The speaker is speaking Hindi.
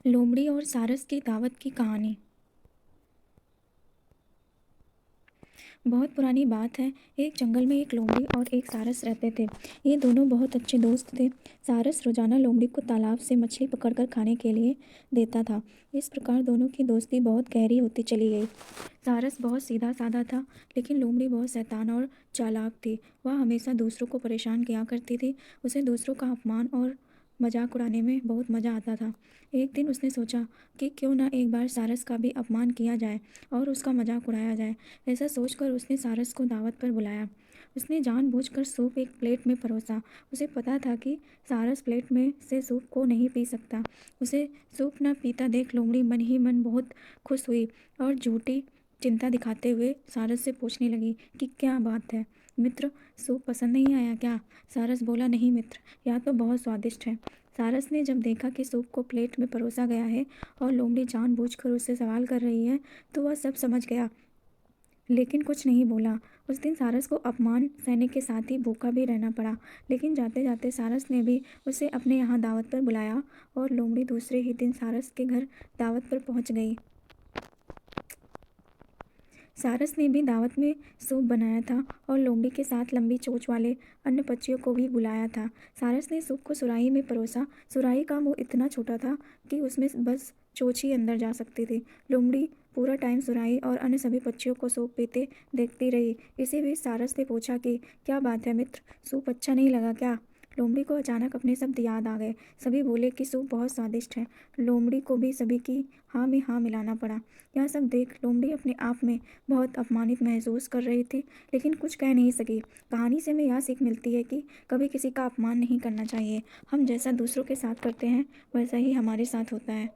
लोमड़ी और सारस की दावत की कहानी। बहुत पुरानी बात है। एक जंगल में एक लोमड़ी और एक सारस रहते थे। ये दोनों बहुत अच्छे दोस्त थे। सारस रोजाना लोमड़ी को तालाब से मछली पकड़कर खाने के लिए देता था। इस प्रकार दोनों की दोस्ती बहुत गहरी होती चली गई। सारस बहुत सीधा साधा था, लेकिन लोमड़ी बहुत शैतान और चालाक थी। वह हमेशा दूसरों को परेशान किया करती थी। उसे दूसरों का अपमान और मजाक उड़ाने में बहुत मज़ा आता था। एक दिन उसने सोचा कि क्यों ना एक बार सारस का भी अपमान किया जाए और उसका मजाक उड़ाया जाए। ऐसा सोचकर उसने सारस को दावत पर बुलाया। उसने जानबूझकर सूप एक प्लेट में परोसा। उसे पता था कि सारस प्लेट में से सूप को नहीं पी सकता। उसे सूप न पीता देख लोमड़ी मन ही मन बहुत खुश हुई और झूठी चिंता दिखाते हुए सारस से पूछने लगी कि क्या बात है मित्र, सूप पसंद नहीं आया क्या? सारस बोला, नहीं मित्र, यह तो बहुत स्वादिष्ट है। सारस ने जब देखा कि सूप को प्लेट में परोसा गया है और लोमड़ी जानबूझकर उससे सवाल कर रही है, तो वह सब समझ गया, लेकिन कुछ नहीं बोला। उस दिन सारस को अपमान सहने के साथ ही भूखा भी रहना पड़ा। लेकिन जाते जाते सारस ने भी उसे अपने यहाँ दावत पर बुलाया और लोमड़ी दूसरे ही दिन सारस के घर दावत पर पहुँच गई। सारस ने भी दावत में सूप बनाया था और लोमड़ी के साथ लंबी चोंच वाले अन्य पक्षियों को भी बुलाया था। सारस ने सूप को सुराही में परोसा। सुराही का मुंह इतना छोटा था कि उसमें बस चोंच ही अंदर जा सकती थी। लोमड़ी पूरा टाइम सुराही और अन्य सभी पक्षियों को सूप पीते देखती रही। इसी बीच सारस ने पूछा कि क्या बात है मित्र, सूप अच्छा नहीं लगा क्या? लोमड़ी को अचानक अपने शब्द याद आ गए। सभी बोले कि सूप बहुत स्वादिष्ट है। लोमड़ी को भी सभी की हाँ में हाँ मिलाना पड़ा। यह सब देख लोमड़ी अपने आप में बहुत अपमानित महसूस कर रही थी, लेकिन कुछ कह नहीं सकी। कहानी से हमें यह सीख मिलती है कि कभी किसी का अपमान नहीं करना चाहिए। हम जैसा दूसरों के साथ करते हैं, वैसा ही हमारे साथ होता है।